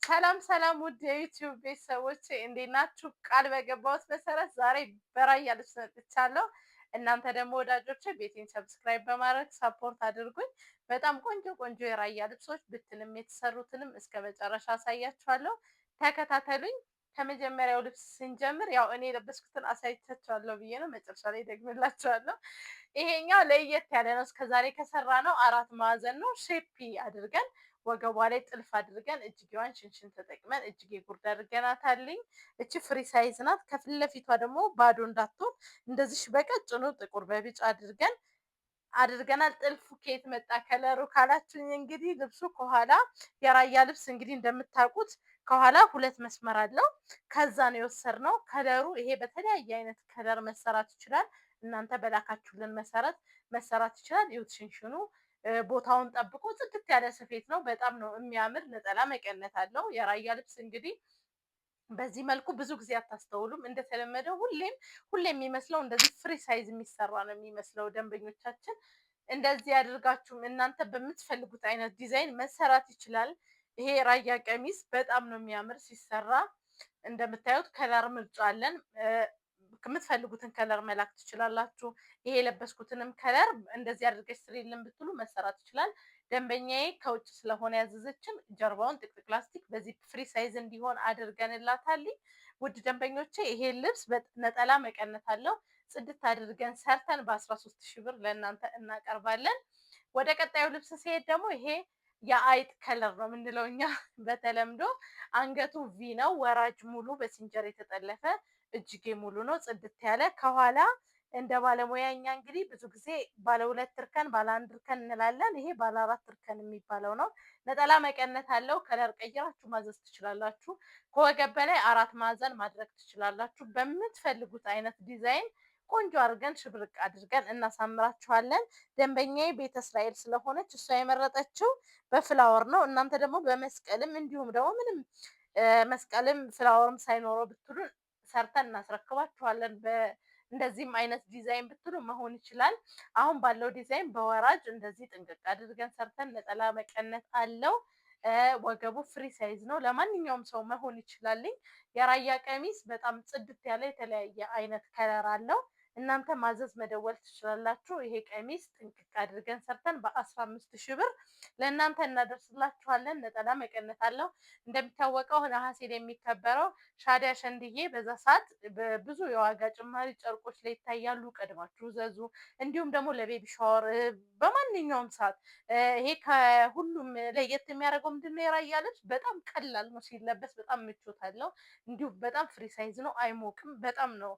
ሰላም ሰላም ውድ የዩቲዩብ ቤተሰቦቼ እንዴት ናችሁ? ቃል በገባሁት መሰረት ዛሬ በራያ ልብስ መጥቻለሁ። እናንተ ደግሞ ወዳጆቼ ቤቴን ሰብስክራይብ በማድረግ ሰፖርት አድርጉኝ። በጣም ቆንጆ ቆንጆ የራያ ልብሶች ብትንም የተሰሩትንም እስከ መጨረሻ አሳያችኋለሁ። ተከታተሉኝ። ከመጀመሪያው ልብስ ስንጀምር ያው እኔ የለበስኩትን አሳይቻችኋለሁ ብዬ ነው። መጨረሻ ላይ ደግምላችኋለሁ። ይሄኛው ለየት ያለ ነው። እስከዛሬ ከሰራ ነው 4 ማዕዘን ነው። ሼፒ አድርገን ወገቧ ላይ ጥልፍ አድርገን እጅጌዋን ሽንሽን ተጠቅመን እጅጌ ጉርድ አድርገናታልኝ። እቺ ፍሪ ሳይዝ ናት። ከፊት ለፊቷ ደግሞ ባዶ እንዳትሆን እንደዚህ በቀጭኑ ጥቁር በቢጫ አድርገናል። ጥልፉ ከየት መጣ ከለሩ ካላችሁኝ እንግዲህ ልብሱ ከኋላ የራያ ልብስ እንግዲህ እንደምታውቁት ከኋላ 2 መስመር አለው። ከዛ ነው የወሰድነው። ከለሩ ይሄ በተለያየ አይነት ከለር መሰራት ይችላል። እናንተ በላካችሁልን መሰረት መሰራት ይችላል። ይሁት ሽንሽኑ ቦታውን ጠብቆ ጽድት ያለ ስፌት ነው። በጣም ነው የሚያምር። ነጠላ መቀነት አለው። የራያ ልብስ እንግዲህ በዚህ መልኩ ብዙ ጊዜ አታስተውሉም። እንደተለመደው ሁሌም የሚመስለው እንደዚህ ፍሪ ሳይዝ የሚሰራ ነው የሚመስለው። ደንበኞቻችን እንደዚህ አድርጋችሁም እናንተ በምትፈልጉት አይነት ዲዛይን መሰራት ይችላል። ይሄ ራያ ቀሚስ በጣም ነው የሚያምር ሲሰራ። እንደምታዩት ከለር ምርጫ አለን። ከምትፈልጉትን ከለር መላክ ትችላላችሁ። ይሄ የለበስኩትንም ከለር እንደዚህ አድርገሽ ስሪልን ብትሉ መሰራት ይችላል። ደንበኛዬ ከውጭ ስለሆነ ያዘዘችን ጀርባውን ጥቅጥቅ ላስቲክ በዚህ ፍሪ ሳይዝ እንዲሆን አድርገንላታል። ውድ ደንበኞቼ ይሄ ልብስ ነጠላ መቀነት አለው። ጽድት አድርገን ሰርተን በ13 ሺህ ብር ለእናንተ እናቀርባለን። ወደ ቀጣዩ ልብስ ሲሄድ ደግሞ ይሄ የአይጥ ከለር ነው የምንለው እኛ በተለምዶ። አንገቱ ቪ ነው። ወራጅ ሙሉ በሲንጀር የተጠለፈ እጅጌ ሙሉ ነው። ጽድት ያለ ከኋላ እንደ ባለሙያ እኛ እንግዲህ ብዙ ጊዜ ባለ 2 እርከን ባለ 1 እርከን እንላለን። ይሄ ባለ 4 እርከን የሚባለው ነው። ነጠላ መቀነት አለው። ከለር ቀይራችሁ ማዘዝ ትችላላችሁ። ከወገብ በላይ 4 ማዕዘን ማድረግ ትችላላችሁ። በምትፈልጉት አይነት ዲዛይን ቆንጆ አድርገን ሽብርቅ አድርገን እናሳምራችኋለን። ደንበኛዬ ቤተ እስራኤል ስለሆነች እሷ የመረጠችው በፍላወር ነው። እናንተ ደግሞ በመስቀልም እንዲሁም ደግሞ ምንም መስቀልም ፍላወርም ሳይኖረው ብትሉ ሰርተን እናስረክባችኋለን። እንደዚህም አይነት ዲዛይን ብትሉ መሆን ይችላል። አሁን ባለው ዲዛይን በወራጅ እንደዚህ ጥንቅቅ አድርገን ሰርተን ነጠላ መቀነት አለው። ወገቡ ፍሪ ሳይዝ ነው። ለማንኛውም ሰው መሆን ይችላልኝ። የራያ ቀሚስ በጣም ጽድት ያለ የተለያየ አይነት ከለር አለው። እናንተ ማዘዝ መደወል ትችላላችሁ። ይሄ ቀሚስ ጥንቅቅ አድርገን ሰርተን በ15 ሺህ ብር ለእናንተ እናደርስላችኋለን። ነጠላ መቀነት አለው። እንደሚታወቀው ነሐሴ ላይ የሚከበረው ሻዲያ ሸንድዬ በዛ ሰዓት ብዙ የዋጋ ጭማሪ ጨርቆች ላይ ይታያሉ። ቀድማችሁ ዘዙ። እንዲሁም ደግሞ ለቤቢ ሻወር በማንኛውም ሰዓት ይሄ ከሁሉም ለየት የሚያደርገው ምንድነው? የራያ ልብስ በጣም ቀላል ነው ሲለበስ፣ በጣም ምቾት አለው። እንዲሁም በጣም ፍሪ ሳይዝ ነው፣ አይሞቅም። በጣም ነው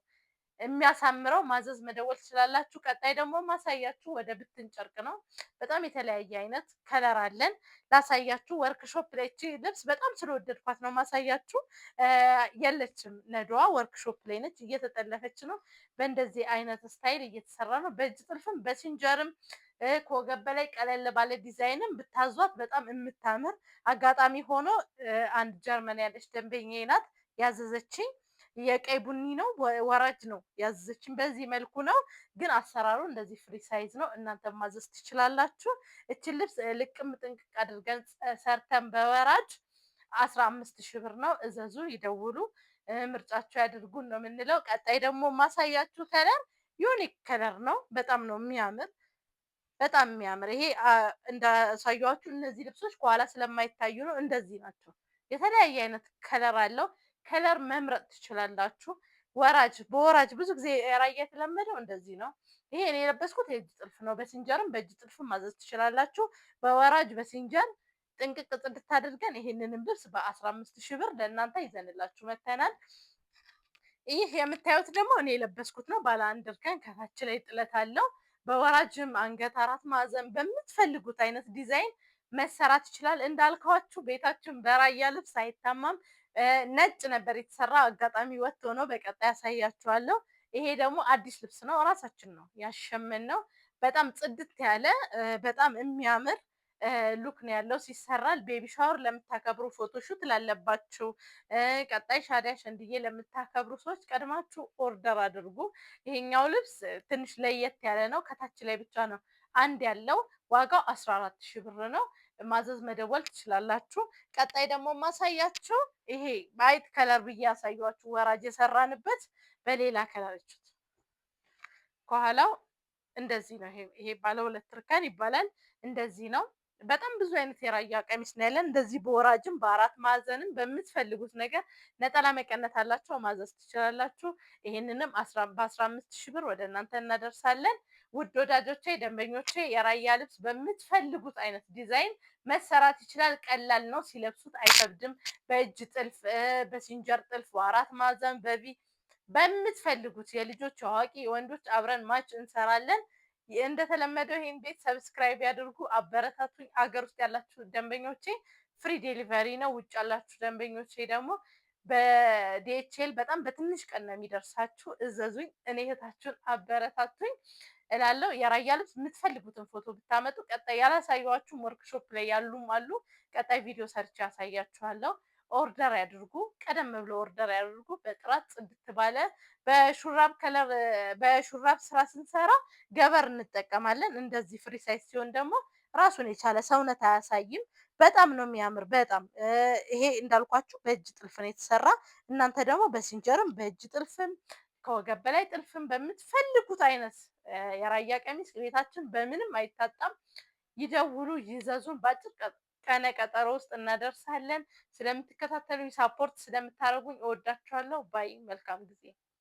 የሚያሳምረው። ማዘዝ መደወል ትችላላችሁ። ቀጣይ ደግሞ ማሳያችሁ ወደ ብትን ጨርቅ ነው። በጣም የተለያየ አይነት ከለር አለን። ላሳያችሁ። ወርክሾፕ ላይ እቺ ልብስ በጣም ስለወደድኳት ነው ማሳያችሁ። የለችም ነዷ፣ ወርክሾፕ ላይ ነች፣ እየተጠለፈች ነው። በእንደዚህ አይነት ስታይል እየተሰራ ነው። በእጅ ጥልፍም በሲንጀርም ከወገብ በላይ ቀለል ባለ ዲዛይንም ብታዟት በጣም የምታምር። አጋጣሚ ሆኖ አንድ ጀርመን ያለች ደንበኛዬ ናት ያዘዘችኝ። የቀይ ቡኒ ነው፣ ወራጅ ነው ያዘዘችን። በዚህ መልኩ ነው ግን አሰራሩ እንደዚህ ፍሪ ሳይዝ ነው። እናንተ ማዘዝ ትችላላችሁ። እችን ልብስ ልቅም ጥንቅቅ አድርገን ሰርተን በወራጅ 15 ሺህ ብር ነው። እዘዙ፣ ይደውሉ፣ ምርጫቸው ያድርጉን ነው የምንለው። ቀጣይ ደግሞ ማሳያችሁ ከለር ዩኒክ ከለር ነው። በጣም ነው የሚያምር፣ በጣም የሚያምር። ይሄ እንዳሳያችሁ እነዚህ ልብሶች ከኋላ ስለማይታዩ ነው፣ እንደዚህ ናቸው። የተለያየ አይነት ከለር አለው። ከለር መምረጥ ትችላላችሁ። በወራጅ ብዙ ጊዜ ራያ የተለመደው እንደዚህ ነው። ይሄ እኔ የለበስኩት የእጅ ጥልፍ ነው። በሲንጀርም በእጅ ጥልፍም ማዘዝ ትችላላችሁ። በወራጅ በሲንጀር ጥንቅቅ ጽድት አድርገን ይሄንንም ልብስ በ15 ሺህ ብር ለእናንተ ይዘንላችሁ መተናል። ይህ የምታዩት ደግሞ እኔ የለበስኩት ነው። ባለ 1 እርከን ከታች ላይ ጥለት አለው። በወራጅም አንገት 4 ማዕዘን በምትፈልጉት አይነት ዲዛይን መሰራት ይችላል። እንዳልኳችሁ ቤታችን በራያ ልብስ አይታማም። ነጭ ነበር የተሰራ፣ አጋጣሚ ወጥቶ ነው። በቀጣይ ያሳያችኋለሁ። ይሄ ደግሞ አዲስ ልብስ ነው፣ እራሳችን ነው ያሸመነው። በጣም ጽድት ያለ በጣም የሚያምር ሉክ ነው ያለው ሲሰራል። ቤቢ ሻወር ለምታከብሩ፣ ፎቶሹት ላለባችሁ፣ ቀጣይ ሻዲያ ሸንድዬ ለምታከብሩ ሰዎች ቀድማችሁ ኦርደር አድርጉ። ይሄኛው ልብስ ትንሽ ለየት ያለ ነው። ከታች ላይ ብቻ ነው አንድ ያለው። ዋጋው 14 ሺህ ብር ነው። ማዘዝ መደወል ትችላላችሁ። ቀጣይ ደግሞ ማሳያችሁ ይሄ ባይት ከለር ብዬ ያሳያችሁ ወራጅ የሰራንበት በሌላ ከለር ከኋላው እንደዚህ ነው። ይሄ ባለ ሁለት እርከን ይባላል። እንደዚህ ነው። በጣም ብዙ አይነት የራያ ቀሚስ ነው ያለን። እንደዚህ በወራጅም በአራት ማዕዘንም በምትፈልጉት ነገር ነጠላ መቀነት አላቸው ማዘዝ ትችላላችሁ። ይሄንንም በ15 ሺህ ብር ወደ እናንተ እናደርሳለን። ውድ ወዳጆቼ፣ ደንበኞቼ የራያ ልብስ በምትፈልጉት አይነት ዲዛይን መሰራት ይችላል። ቀላል ነው፣ ሲለብሱት አይከብድም። በእጅ ጥልፍ፣ በሲንጀር ጥልፍ፣ በአራት ማዕዘን፣ በምትፈልጉት የልጆች አዋቂ የወንዶች አብረን ማች እንሰራለን። እንደተለመደው ይሄን ቤት ሰብስክራይብ ያድርጉ፣ አበረታቱኝ። አገር ውስጥ ያላችሁ ደንበኞቼ ፍሪ ዴሊቨሪ ነው። ውጭ ያላችሁ ደንበኞቼ ደግሞ በዲኤችኤል በጣም በትንሽ ቀን ነው የሚደርሳችሁ። እዘዙኝ፣ እኔ እህታችሁን አበረታቱኝ እላለሁ። የራያ ልብስ የምትፈልጉትን ፎቶ ብታመጡ ቀጣይ ያላሳየኋችሁም ወርክሾፕ ላይ ያሉም አሉ። ቀጣይ ቪዲዮ ሰርቼ ያሳያችኋለሁ። ኦርደር ያድርጉ፣ ቀደም ብሎ ኦርደር ያድርጉ። በጥራት ጽድት ባለ በሹራብ ከለር በሹራብ ስራ ስንሰራ ገበር እንጠቀማለን። እንደዚህ ፍሪ ሳይዝ ሲሆን ደግሞ ራሱን የቻለ ሰውነት አያሳይም። በጣም ነው የሚያምር። በጣም ይሄ እንዳልኳችሁ በእጅ ጥልፍ ነው የተሰራ። እናንተ ደግሞ በሲንጀርም በእጅ ጥልፍም ከወገብ በላይ ጥልፍም በምትፈልጉት አይነት የራያ ቀሚስ ቤታችን በምንም አይታጣም። ይደውሉ፣ ይዘዙን። በአጭር ቀነ ቀጠሮ ውስጥ እናደርሳለን። ስለምትከታተሉኝ፣ ሳፖርት ስለምታደርጉኝ እወዳችኋለሁ። ባይ። መልካም ጊዜ